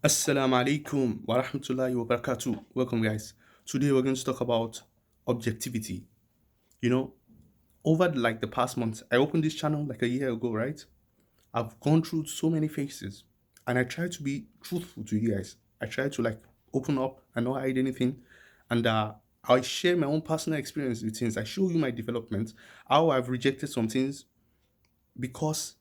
Assalamu alaikum wa rahmatullahi wa barakatuh. Welcome, guys. Today we're going to talk about objectivity. You know, over like the past months, I opened this channel like a year ago, right? I've gone through so many phases and I try to be truthful to you guys. I try to like open up and not hide anything. And I share my own personal experience with things. I show you my development, how I've rejected some things because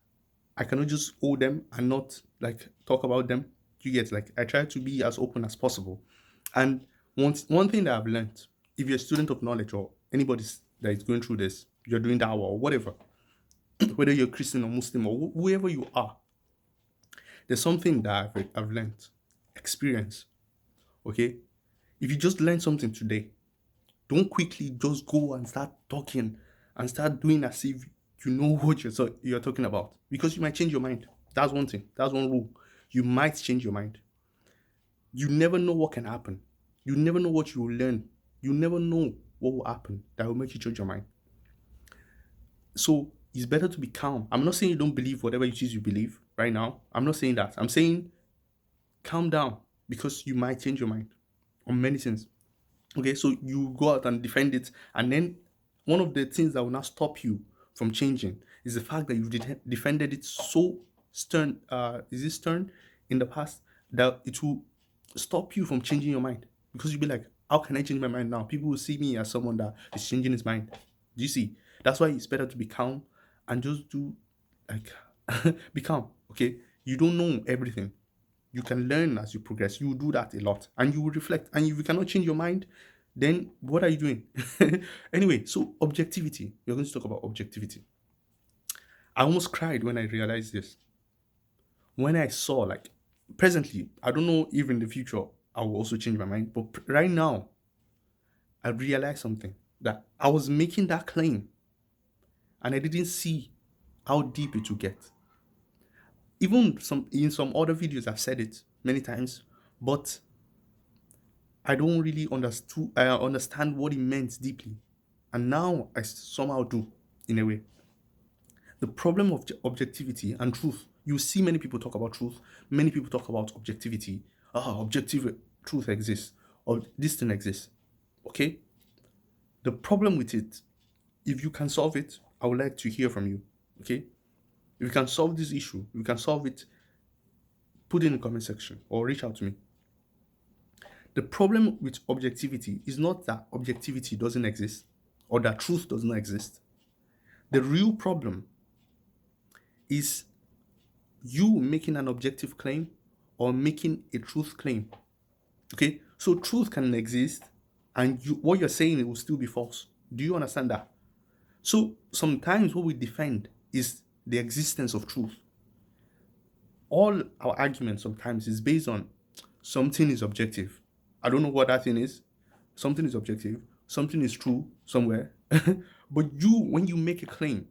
I cannot just hold them and not like talk about them. You get like I try to be as open as possible. And one thing that I've learned, if you're a student of knowledge or anybody that is going through this, you're doing Dawah or whatever, whether you're Christian or Muslim or whoever you are, there's something that I've learned, experience. Okay, if you just learn something today, don't quickly just go and start talking and start doing as if you know what you're talking about because you might change your mind. That's one thing. That's one rule. You might change your mind. You never know what can happen. You never know what you will learn. You never know what will happen that will make you change your mind. So it's better to be calm. I'm not saying you don't believe whatever it is you believe right now. I'm not saying that. I'm saying calm down because you might change your mind on many things. Okay, so you go out and defend it, and then one of the things that will not stop you from changing is the fact that you've defended it so stern. Is it stern in the past that it will stop you from changing your mind because you'll be like, how can I change my mind now? People will see me as someone that is changing his mind. Do you see? That's why it's better to be calm and just do like be calm. Okay, you don't know everything. You can learn as you progress. You will do that a lot and you will reflect. And if you cannot change your mind, then what are you doing? Anyway, so objectivity. We're going to talk about objectivity. I almost cried when I realized this. When I saw, like, presently, I don't know if in the future I will also change my mind, but right now, I realized something that I was making that claim and I didn't see how deep it would get. Even some other videos, I've said it many times, but I don't really understand what it meant deeply. And now I somehow do, in a way. The problem of objectivity and truth. You see many people talk about truth, many people talk about objectivity. Objective truth exists, or this thing exists. Okay? The problem with it, if you can solve it, I would like to hear from you. Okay? If you can solve this issue, if you can solve it, put it in the comment section or reach out to me. The problem with objectivity is not that objectivity doesn't exist or that truth does not exist. The real problem is you making an objective claim or making a truth claim. Okay, so truth can exist and what you're saying it will still be false. Do you understand that? So sometimes what we defend is the existence of truth. All our arguments sometimes is based on something is objective. I don't know what that thing is. Something is objective, something is true somewhere. But you, when you make a claim,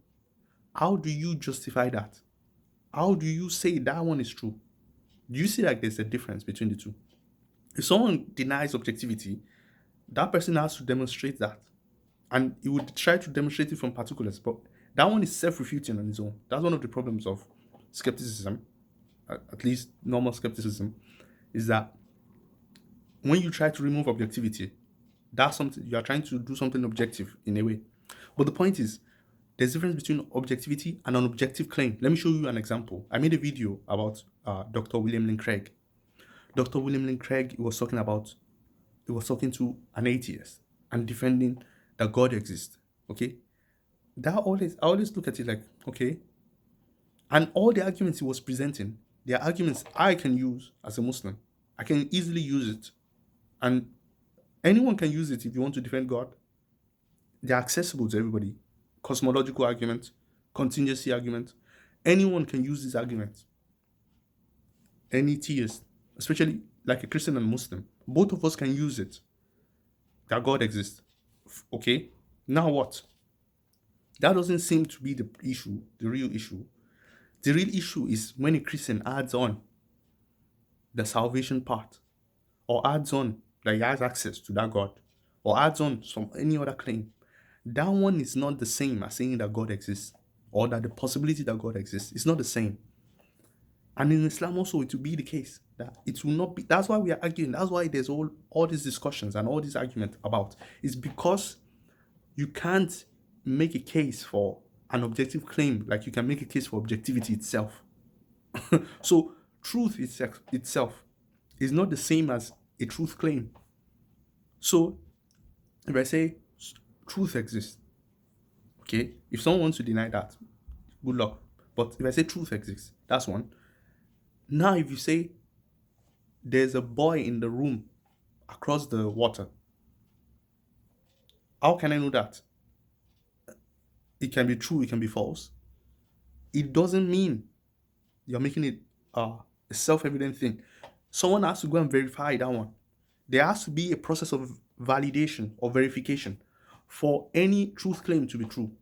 how do you justify that? How do you say that one is true? Do you see like there's a difference between the two? If someone denies objectivity, that person has to demonstrate that. And he would try to demonstrate it from particulars, but that one is self-refuting on its own. That's one of the problems of skepticism, at least normal skepticism, is that when you try to remove objectivity, that's something you are trying to do something objective in a way. But the point is, there's a difference between objectivity and an objective claim. Let me show you an example. I made a video about Dr. William Lane Craig. Dr. William Lane Craig he was talking to an atheist and defending that God exists. Okay, I always look at it like okay, and all the arguments he was presenting, they are arguments I can use as a Muslim. I can easily use it, and anyone can use it if you want to defend God. They're accessible to everybody. Cosmological argument, contingency argument. Anyone can use these arguments. Any theist, especially like a Christian and Muslim, both of us can use it. That God exists. Okay? Now what? That doesn't seem to be the issue, the real issue. The real issue is when a Christian adds on the salvation part, or adds on that he has access to that God, or adds on some any other claim. That one is not the same as saying that God exists, or that the possibility that God exists. It's not the same. And in Islam also, it will be the case that it will not be. That's why we are arguing. That's why there's all these discussions and all these arguments about. It's because you can't make a case for an objective claim like you can make a case for objectivity itself. So truth itself is not the same as a truth claim. So if I say truth exists, okay, if someone wants to deny that, good luck. But if I say truth exists, that's one. Now, if you say there's a boy in the room across the water, how can I know that? It can be true, it can be false. It doesn't mean you're making it a self-evident thing. Someone has to go and verify that one. There has to be a process of validation or verification for any truth claim to be true.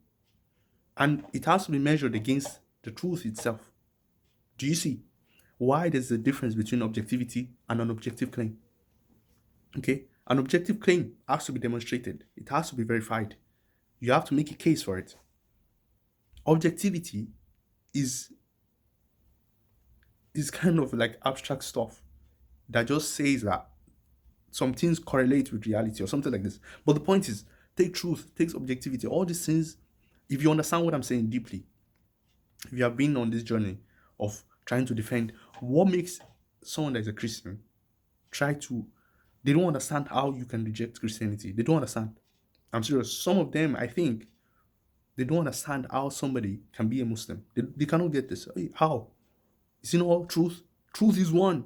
And it has to be measured against the truth itself. Do you see why there's a difference between objectivity and an objective claim? Okay? An objective claim has to be demonstrated. It has to be verified. You have to make a case for it. Objectivity is kind of like abstract stuff that just says that some things correlate with reality or something like this. But the point is, take truth, take objectivity, all these things, if you understand what I'm saying deeply, if you have been on this journey of trying to defend what makes someone that is a Christian they don't understand how you can reject Christianity. They don't understand. I'm serious. Some of them, I think, they don't understand how somebody can be a Muslim. They cannot get this. Hey, how? Is it not all truth? Truth is one.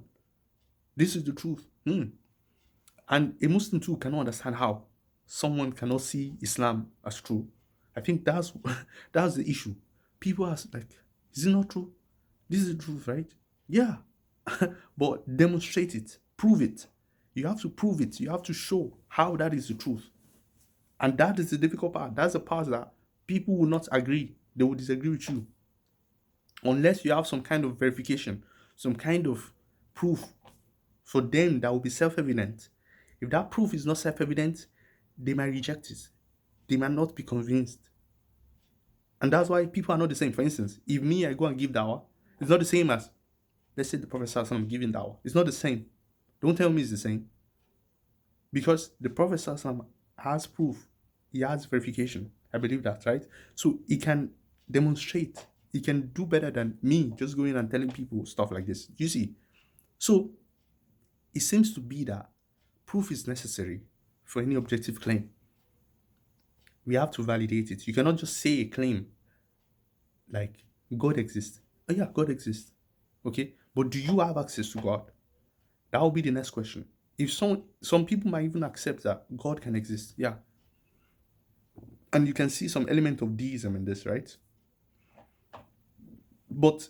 This is the truth. And a Muslim too cannot understand how someone cannot see Islam as true. I think that's that's the issue. People are like, is it not true? This is the truth, right? Yeah. But demonstrate it. Prove it. You have to prove it. You have to show how that is the truth. And that is the difficult part. That's the part that people will not agree. They will disagree with you. Unless you have some kind of verification, some kind of proof for them that will be self-evident. If that proof is not self-evident, they might reject it. They might not be convinced. And that's why people are not the same. For instance, if me, I go and give dawah, it's not the same as, let's say, the Prophet ﷺ giving dawah. It's not the same. Don't tell me it's the same. Because the Prophet ﷺ has proof. He has verification. I believe that, right? So he can demonstrate. He can do better than me just going and telling people stuff like this. You see? So it seems to be that proof is necessary for any objective claim. We have to validate it. You cannot just say a claim like God exists. Oh yeah, God exists. Okay? But do you have access to God? That will be the next question. If some people might even accept that God can exist. Yeah. And you can see some element of deism in this, right? But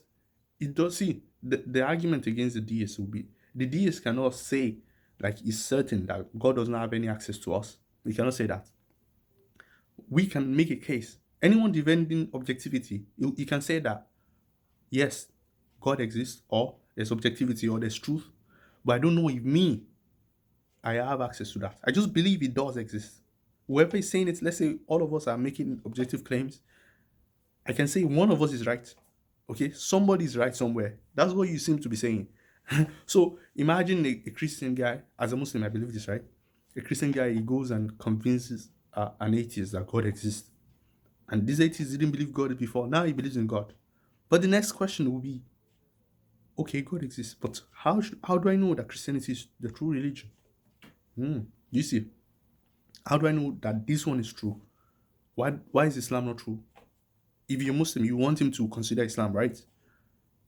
it does see the argument against the deists will be the deists cannot say like it's certain that God does not have any access to us. We cannot say that. We can make a case. Anyone defending objectivity, you can say that yes, God exists, or there's objectivity, or there's truth, but I don't know if I have access to that. I just believe it does exist. Whoever is saying it, let's say all of us are making objective claims, I can say one of us is right. Okay, somebody is right somewhere. That's what you seem to be saying. So imagine a Christian guy, as a Muslim, I believe this, right? A Christian guy, he goes and convinces an atheist that God exists. And this atheist didn't believe God before. Now he believes in God. But the next question will be, okay, God exists, but how do I know that Christianity is the true religion? You see, how do I know that this one is true? Why is Islam not true? If you're Muslim, you want him to consider Islam, right?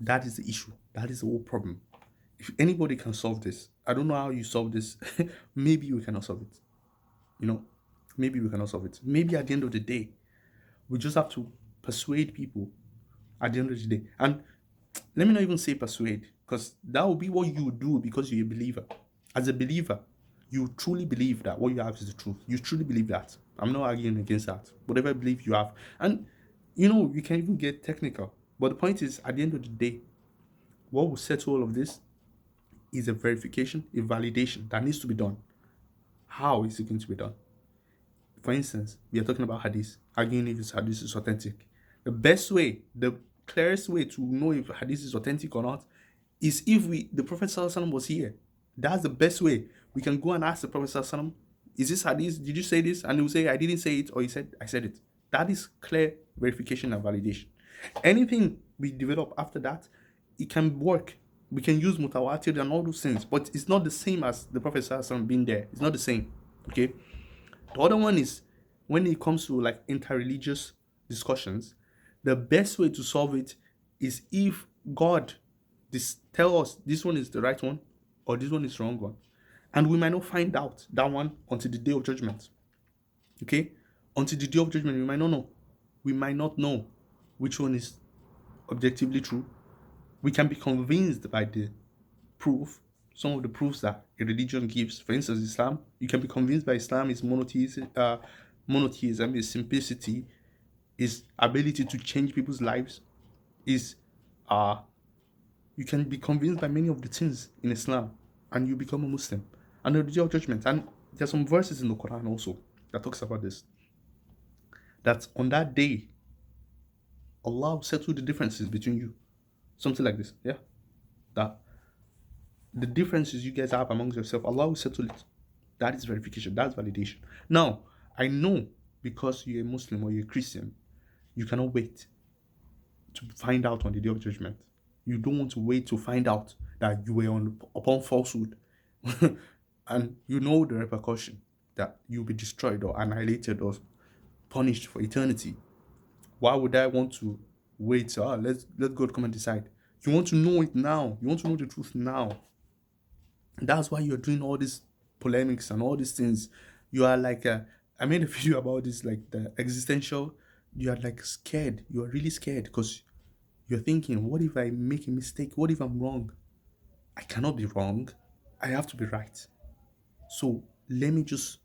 That is the issue. That is the whole problem. If anybody can solve this, I don't know how you solve this. Maybe we cannot solve it. Maybe we cannot solve it. Maybe at the end of the day, we just have to persuade people at the end of the day. And let me not even say persuade, because that will be what you do because you're a believer. As a believer, you truly believe that what you have is the truth. You truly believe that. I'm not arguing against that. Whatever belief you have. And, you can even get technical. But the point is, at the end of the day, what will settle all of this is a verification, a validation that needs to be done. How is it going to be done? For instance, we are talking about hadith, arguing if hadith is authentic. The best way, the clearest way to know if hadith is authentic or not is if the Prophet ﷺ was here. That's the best way. We can go and ask the Prophet ﷺ, is this hadith? Did you say this? And he will say, I didn't say it, or he said, I said it. That is clear verification and validation. Anything we develop after that, it can work. We can use mutawatir and all those things, but it's not the same as the Prophet ﷺ being there. It's not the same. Okay. The other one is when it comes to like interreligious discussions, the best way to solve it is if God tell us this one is the right one or this one is the wrong one. And we might not find out that one until the day of judgment. Okay? Until the day of judgment, we might not know. We might not know which one is objectively true. We can be convinced by the proof, some of the proofs that a religion gives. For instance, Islam, you can be convinced by Islam is monotheism, is simplicity, is ability to change people's lives, is you can be convinced by many of the things in Islam and you become a Muslim. And the day of judgment. And there's some verses in the Quran also that talks about this. That on that day, Allah will settle the differences between you. Something like this. Yeah. That the differences you guys have amongst yourself, Allah will settle it. That is verification. That's validation. Now, I know because you're a Muslim or you're a Christian, you cannot wait to find out on the day of judgment. You don't want to wait to find out that you were upon falsehood. And you know the repercussion that you'll be destroyed or annihilated or punished for eternity. Why would I want to wait? Let God come and decide. You want to know it now. You want to know the truth now. That's why you're doing all these polemics and all these things. You are like, I made a video about this, like the existential. You are like scared. You are really scared because you're thinking, what if I make a mistake? What if I'm wrong? I cannot be wrong. I have to be right. So let me just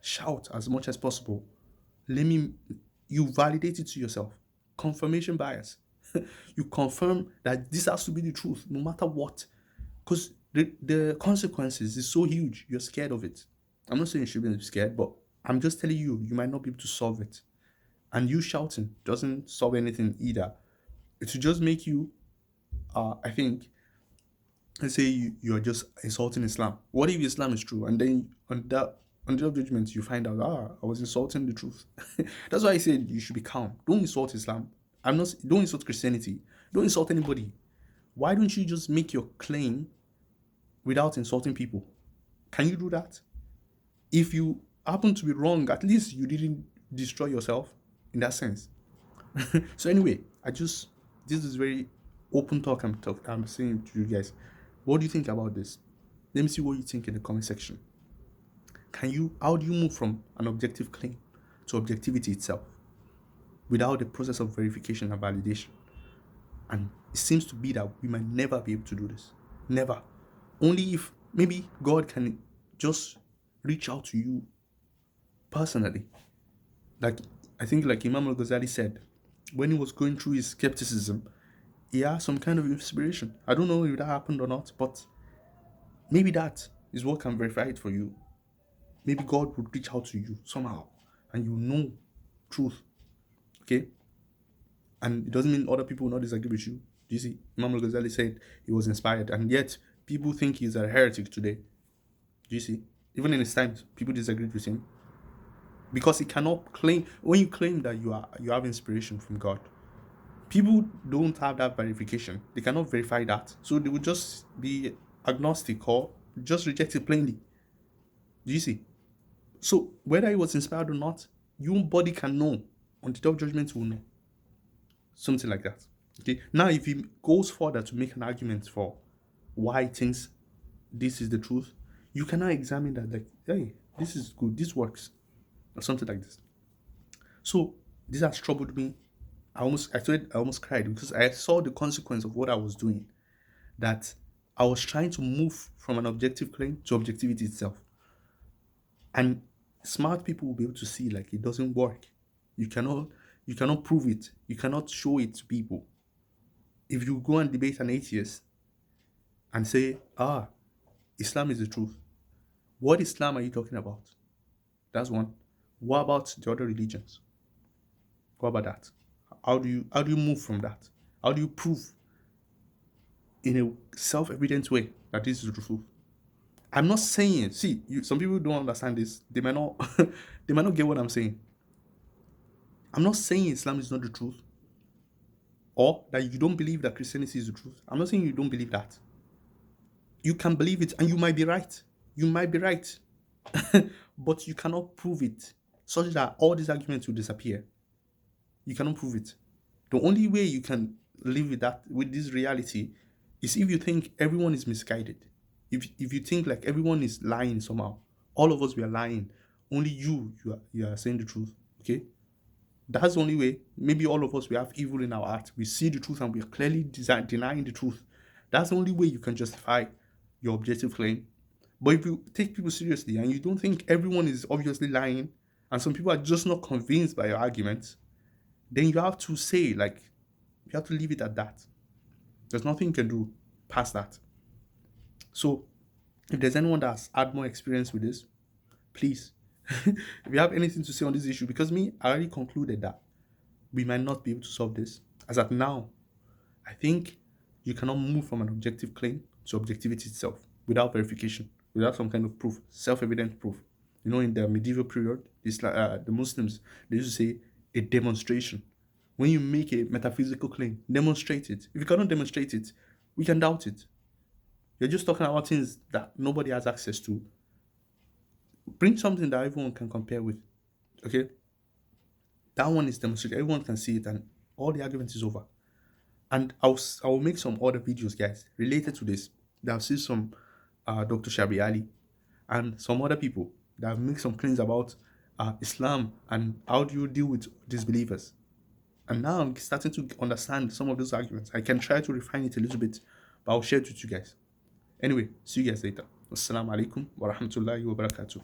shout as much as possible. You validate it to yourself. Confirmation bias. You confirm that this has to be the truth, no matter what. Because the consequences is so huge, you're scared of it. I'm not saying you shouldn't be scared, but I'm just telling you, you might not be able to solve it. And you shouting doesn't solve anything either. It will just make you, I think, let's say you're just insulting Islam. What if Islam is true? And then on the day of judgment, you find out, I was insulting the truth. That's why I said you should be calm. Don't insult Islam. Don't insult Christianity. Don't insult anybody. Why don't you just make your claim without insulting people? Can you do that? If you happen to be wrong, at least you didn't destroy yourself in that sense. So anyway, this is very open talk I'm saying to you guys. What do you think about this? Let me see what you think in the comment section. How do you move from an objective claim to objectivity itself without the process of verification and validation? And it seems to be that we might never be able to do this. Never. Only if maybe God can just reach out to you personally. Like, I think like Imam al-Ghazali said, when he was going through his skepticism, he had some kind of inspiration. I don't know if that happened or not, but maybe that is what can verify it for you. Maybe God would reach out to you somehow and you know truth. Okay? And it doesn't mean other people will not disagree with you. Do you see? Imam al-Ghazali said he was inspired, and yet people think he's a heretic today. Do you see? Even in his times, people disagreed with him. Because he cannot claim, when you claim that you have inspiration from God, people don't have that verification. They cannot verify that. So they would just be agnostic or just reject it plainly. Do you see? So whether he was inspired or not, your body can know. On the day of judgment, will know. Something like that. Okay. Now, if he goes further to make an argument for why he thinks this is the truth, you cannot examine that like, hey, this is good, this works, or something like this. So this has troubled me. I almost cried because I saw the consequence of what I was doing. That I was trying to move from an objective claim to objectivity itself. And smart people will be able to see like it doesn't work. You cannot prove it. You cannot show it to people. If you go and debate an atheist and say, Islam is the truth, what Islam are you talking about? That's one. What about the other religions? What about that? How do you move from that? How do you prove in a self-evident way that this is the truth. I'm not saying, see, some people don't understand this. They might not, they might not get what I'm saying. I'm not saying Islam is not the truth or that you don't believe that Christianity is the truth. I'm not saying you don't believe that. You can believe it and you might be right. You might be right. But you cannot prove it such that all these arguments will disappear. You cannot prove it. The only way you can live with that, with this reality, is if you think everyone is misguided. If you think like everyone is lying somehow, all of us we are lying. Only you are saying the truth. Okay, that's the only way. Maybe all of us we have evil in our heart. We see the truth and we are clearly denying the truth. That's the only way you can justify your objective claim. But if you take people seriously and you don't think everyone is obviously lying, and some people are just not convinced by your arguments, then you have to say, like, you have to leave it at that. There's nothing you can do past that. So, if there's anyone that's had more experience with this, please, if you have anything to say on this issue, because me, I already concluded that we might not be able to solve this. As at now, I think you cannot move from an objective claim to objectivity itself without verification, without some kind of proof, self-evident proof. You know, in the medieval period, the Muslims, they used to say a demonstration. When you make a metaphysical claim, demonstrate it. If you cannot demonstrate it, we can doubt it. You're just talking about things that nobody has access to. Bring something that everyone can compare with. Okay? That one is demonstrated. Everyone can see it, and all the argument is over. And I'll make some other videos, guys, related to this. I'll see some Dr. Shabi Ali and some other people that have made some claims about Islam and how do you deal with disbelievers. And now I'm starting to understand some of those arguments. I can try to refine it a little bit, but I'll share it with you guys. Anyway, see you guys later. Wassalamu alaikum wa rahmatullahi wa barakatuh.